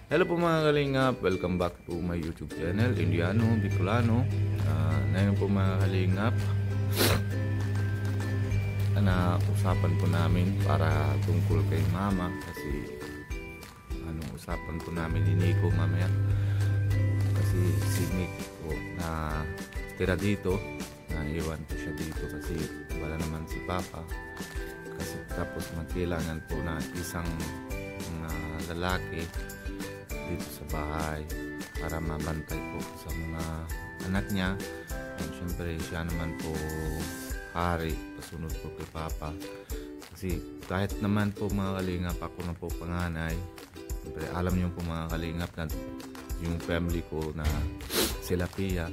Hello po mga kalingap, welcome back to my YouTube channel, Indiano Bicolano. Ngayon po mga kalingap, usapan po namin para tungkol kay mama. Kasi usapan po namin ni Nico mamaya. Kasi si Nick po na tira dito, naiwan po siya dito kasi wala naman si Papa. Kasi tapos magkailangan po na isang lalaki dito sa bahay para mabantay po sa mga anak niya. And syempre siya naman po hari, pasunod po kay Papa. Kasi kahit naman po mga kalingap, ako na po panganay, syempre alam niyo po mga kalingap na yung family ko na sila Pia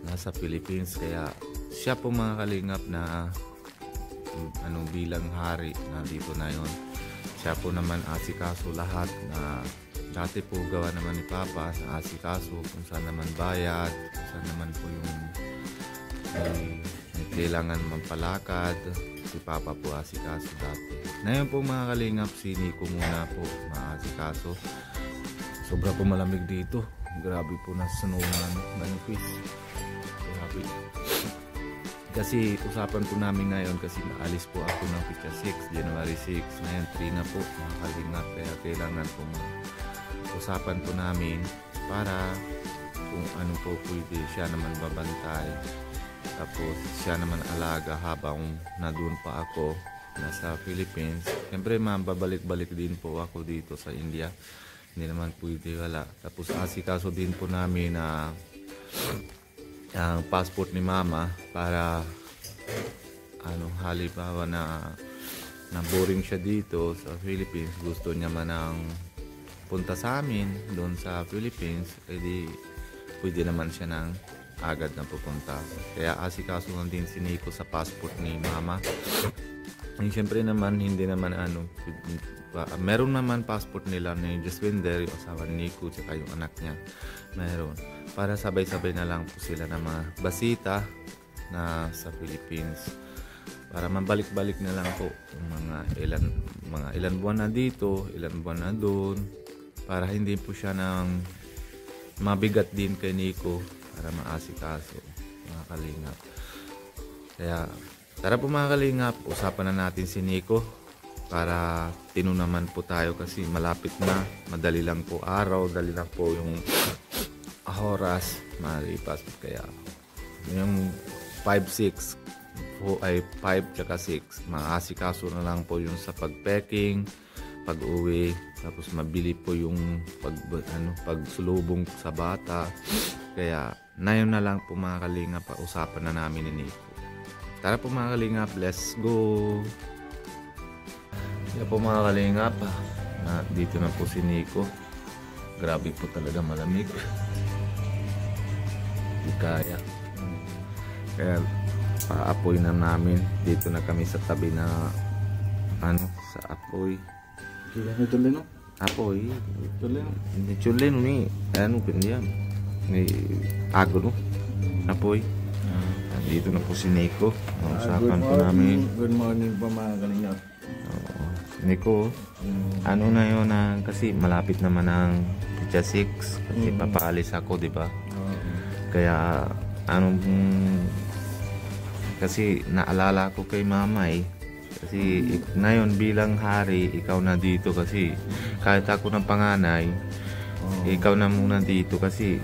nasa Philippines, kaya siya po mga kalingap na bilang hari na dito na yon. Siya po naman asikaso lahat na dati po gawa naman ni Papa na asikaso kung saan naman bayad, kung saan naman po yung may kailangan magpalakad. Si Papa po asikaso dati. Ngayon po mga kalingap, si Nico muna po maasikaso. Sobra po malamig dito. Grabe po na snow manifest. Grabe. Kasi usapan po namin ngayon kasi maalis po ako ng pizza 6, January 6. Ngayon 3 na po mga kalingap, kaya kailangan po usapan po namin para kung ano po pwede siya naman babantay. Tapos siya naman alaga habang nandun pa ako nasa Philippines. Siyempre babalik-balik din po ako dito sa India. Hindi naman pwede wala. Tapos asikaso din po namin na ang passport ni Mama para halimbawa na boring siya dito sa Philippines, gusto niya man ang punta sa amin doon sa Philippines, edi pwede naman siya nang agad na pupunta. Kaya asikaso lang din si Nico sa passport ni Mama. Siyempre naman hindi naman meron naman passport nila ni Jaswinder, yung asawa ni Nico, tsaka yung anak niya meron, para sabay-sabay na lang po sila na mga basita na sa Philippines, para mabalik-balik na lang po yung mga ilan buwan na dito, ilan buwan na doon, para hindi po siya nang mabigat din kay Nico para maasikaso mga kalingap. Kaya tara po mga kalingap, usapan na natin si Nico para tinunaman po tayo kasi malapit na, madali lang po araw, dali lang po yung oras malipas. Kaya yung 5, 5 tsaka 6 maasikaso na lang po yung sa pagpacking, pag-uwi, tapos mabili po yung pagsulubong sa bata. Kaya nayon na lang po mga kalingap, usapan na namin ni Nico. Tara po mga kalingap, let's go. Kaya po mga kalingap, dito na po si Nico. Grabe po talaga malamig. Di kaya. Kaya paapoy na namin. Dito na kami sa tabi na sa apoy. Tuloy no? Apoy. Tuloy no? Hindi chulin ni. Pindiyan. May ago no? Apoy. Dito na po si Nico. Usapan po namin. Good morning po mga kalingap. Nico, na yun kasi malapit naman ang pizza 6 kasi papaalis ako, di ba? Kaya kasi naalala ko kay Mama kasi ngayon bilang hari ikaw na dito, kasi kahit ako ng panganay ikaw na muna dito kasi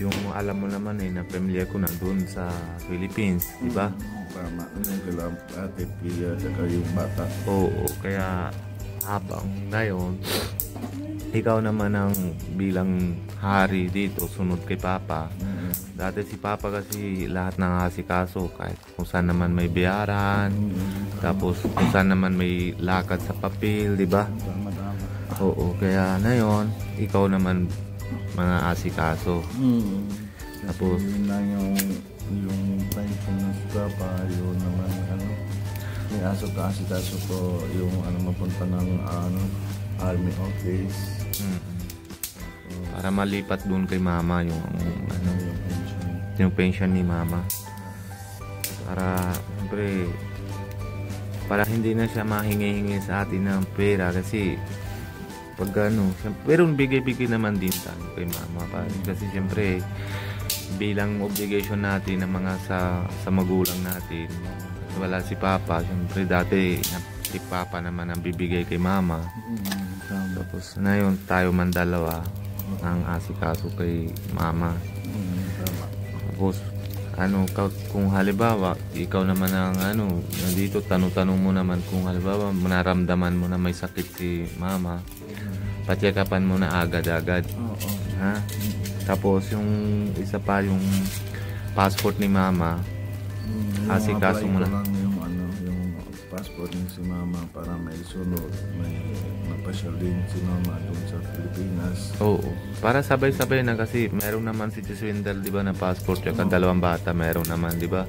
yung alam mo naman na pamilya ko nandun sa Philippines, di ba? Tama, kailangan ate Pia saka yung bata. Oo, kaya habang ngayon ikaw naman ang bilang hari dito, sunod kay Papa. Dati si Papa kasi lahat ng asikaso, kahit kung saan naman may bayaran, tapos kung saan naman may lakad sa papel, di ba? Tama. Oo, kaya ngayon ikaw naman mga asikaso. Tapos yun lang yung time ko ng Papa, yun naman may asikaso ko yung mapunta ng army office. Para malipat doon kay Mama yung yung pension ni Mama. Para siyempre para hindi na siya mahingi-hingi sa atin ng pera, kasi pag ano, pero bigay-bigay naman din tayo kay mama pa. Kasi siyempre, bilang obligation natin ng mga sa magulang natin, wala si papa, siyempre dati si papa naman ang bibigay kay mama. Tama. Tapos ngayon tayo man dalawa ang asikaso kay mama. Tama. Tapos ano, kung halimbawa ikaw naman ang ano, nandito tanong-tanong mo naman kung halimbawa naramdaman mo na may sakit si mama, patyakapan mo na agad-agad. Oo. Ha? Tapos yung isa pa yung passport ni mama, asikaso mo na. Lang yung ano, yung passport ni si mama para may sunod, may mapasyal din si mama doon sa Pilipinas. Oo. Para sabay-sabay na kasi meron naman si Jiswindel, di ba, na passport, tsaka dalawang bata meron naman, di ba?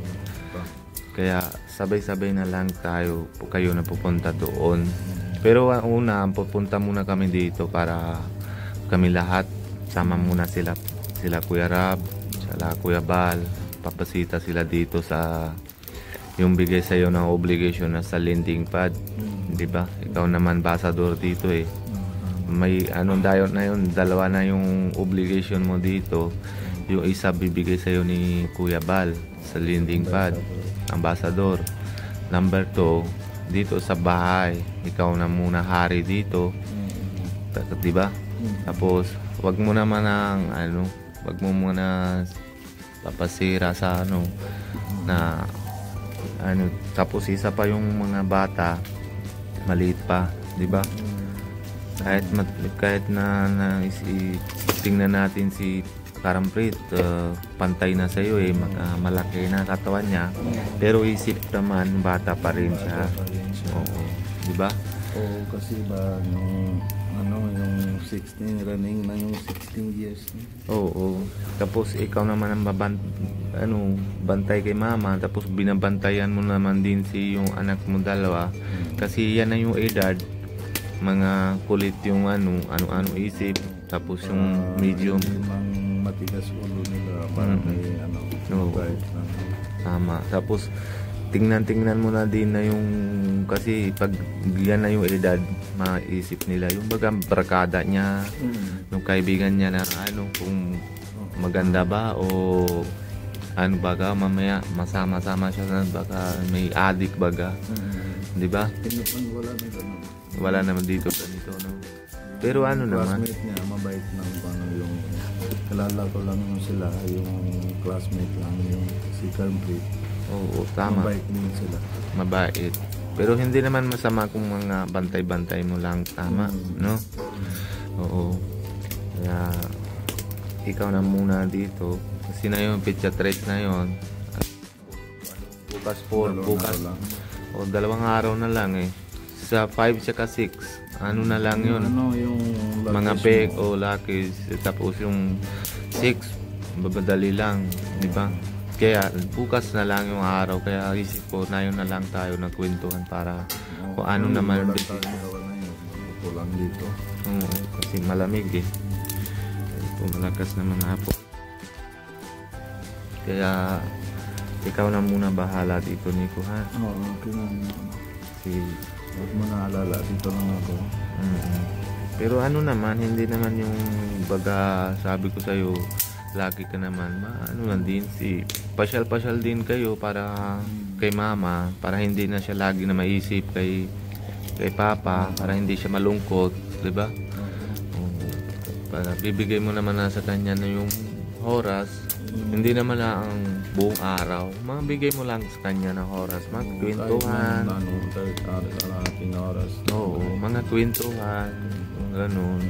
Kaya sabay-sabay na lang kayo na pupunta doon. Pero una, pupunta muna kami dito para kami lahat, sama muna sila Kuya Rab, sila Kuya Bal, papasita sila dito sa yung bigay sa iyo ng obligation na sa lending pad, di ba? Ikaw naman ambassador dito eh. May ano dayon na yun, dalawa na yung obligation mo dito. Yung isa bibigay sa iyo ni Kuya Bal sa lending pad, ambassador. Number 2, dito sa bahay, ikaw na muna hari dito, di ba? Tapos wag mo naman wag mo muna papasira sa na tapos isa pa yung mga bata maliit pa, di ba? Kahit na tingnan natin si Karamprit, pantay na sa iyo eh, malaki na katawan niya, pero isip naman bata pa rin siya. Oo, di ba? Oo, kasi ba yung yung 16 running na yung 16 years. Oo. Tapos ikaw naman ang bantay kay mama, tapos binabantayan mo naman din si yung anak mo dalawa. Kasi yan na yung edad, mga kulit yung ano isip, tapos yung medium matigas ulo nila para may mabait na. Tama. Tapos tingnan mo na din na yung, kasi pag yan na yung edad, maisip nila yung bagang barkada niya, yung kaibigan niya na kung maganda ba o baga mamaya masama-sama siya na baka may adik baga, di ba? Wala naman dito ganito, no? Pero naman, classmate niya mabait lang, yung kalala ko lang yung sila, yung classmate lang yung si Karamprit. oo, tama. Mabait din sila. Mabait. Pero hindi naman masama kung mga bantay-bantay mo lang, tama, no? Oo. Kaya ikaw na muna dito. Kasi na yung pediatric na yun. Bukas lang. O 2 araw na lang eh. Sa 5 tsaka 6. Na lang yun. Yung mga bag o lucky. Tapos yung 6, babadali lang, di ba? Kaya bukas na lang yung araw, kaya isip ko na yun na lang tayo nagkwentuhan para kung naman lang dito. Oo, kasi malamig eh. Malakas naman na po. Kaya ikaw na muna bahala dito, Nico, ha? Oo, okay na. Huwag mo na alala, dito lang ako. Pero naman, hindi naman yung baga sabi ko sa'yo, lagi ka naman, man din pasyal-pasyal din kayo para kay mama, para hindi na siya lagi na maisip kay papa, para hindi siya malungkot, di ba? Para bibigay mo naman na sa kanya na yung oras, hindi naman na ang buong araw, mabigay mo lang sa kanya ng oras, magkwentuhan. Oo, mga kwentuhan, ganun.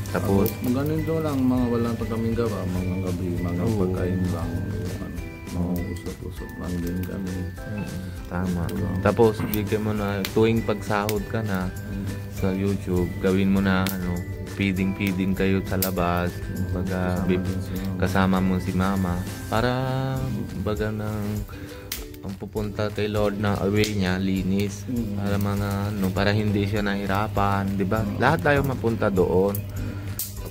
Tapos ganito lang, mga wala pa kaming gawa, mga gabi, mga pagkain lang, mga usap-usap lang din kami. Tama. Tapos bigyan mo na tuwing pagsahod ka na sa YouTube, gawin mo na feeding kayo sa labas, kasama mo si mama para baga ang pupunta kay Lord na away niya linis, para para hindi siya nahirapan, di ba? Lahat tayo mapunta doon.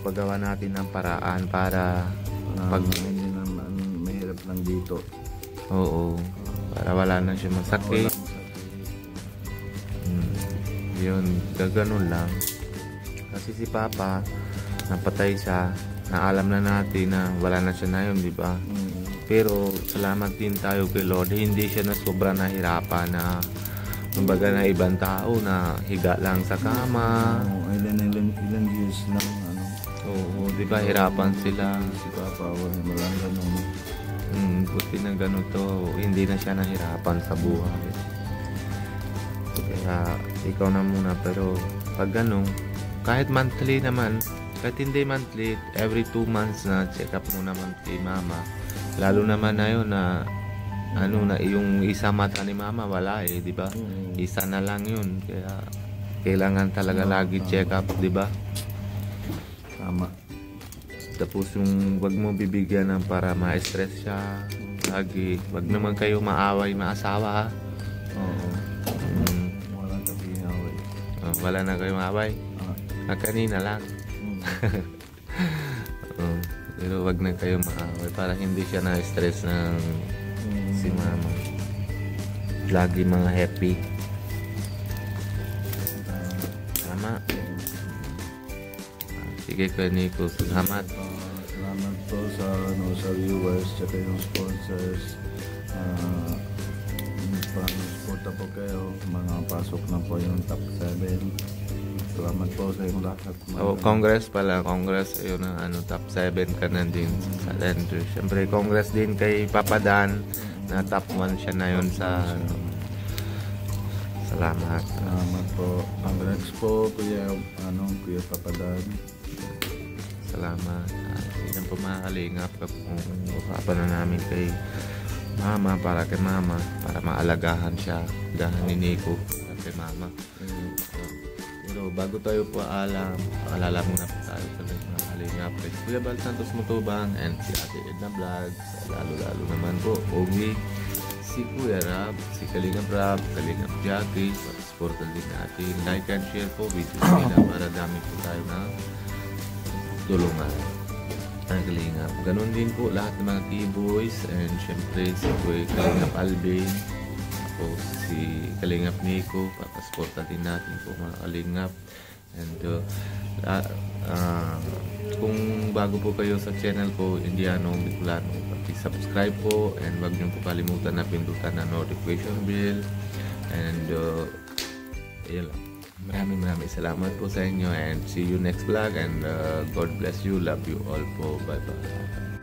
Paggawa natin ng paraan para hindi naman mahirap lang dito. Oo, para wala na siya masakit. Yun, gaganon lang. Kasi si Papa, napatay siya, na alam na natin na wala na siya na yun, di ba? Pero salamat din tayo kay Lord, hindi siya na sobrang nahirapan na kumbaga na ibang tao na higa lang sa kama. Ilan years lang, ano. Oo, di ba hirapan sila. Si Papa, walang ganun. Buti na ganito, hindi na siya nahirapan sa buhay. Kaya ikaw na muna, pero pag ganun, kahit monthly naman, kahit hindi monthly, every 2 months na check up mo naman kay mama. Lalo naman na yun na ano na yung isa mata ni mama wala di ba? Isa na lang yun. Kaya kailangan talaga lagi check up, di ba? Tama. Tapos yung wag mo bibigyan ng para ma-stress siya lagi. Wag naman kayo maaway, maasawa ha. Oo. Wala kami away. Wala na kayo maaway. Kanina lang. Pero wag na kayo maaway para hindi siya na-stress ng si mama. Lagi mga happy. Tama. Sige ka Nico, salamat. Salamat po sa viewers at yung sponsors. Pang-suporta po kayo. Mga pasok na po yung top 7. Salamat po sa inyong lahat. Congress pala. Congress, yun ang top 7 ka na din sa Landry. Siyempre, Congress din kay Papa Dan na top 1 siya na yun sa salamat. Salamat po. Congrats po, Kuya Papa Dan. Salamat. Yan po mga kalingap. Usapan na namin kay Mama, para kay Mama, para maalagahan siya. Gahan ni Nico at kay Mama. Pero bago tayo po paalala muna po tayo sa mga kalingap kay Kuya Bal Santos Mutubang and si Ate Edna Vlogs. Lalo naman po, Ogi, si Kuya Rab, si Kalingap Rab, Kalingap Jackie. Supportan din natin. Like and share po video nila para dami po tayo na tulungan ang Kalingap. Ganon din po lahat ng mga T-Boys and syempre si Kuya Kalingap Alvin, tapos si Kalingap Nico, papasuporta din natin po mga Kalingap. And kung bago po kayo sa channel ko, Indiano Bicolano, subscribe po and wag niyo po kalimutan na pindutan na notification bell. And ayun lang. Maraming salamat po sa inyo and see you next vlog and God bless you. Love you all po. Bye bye.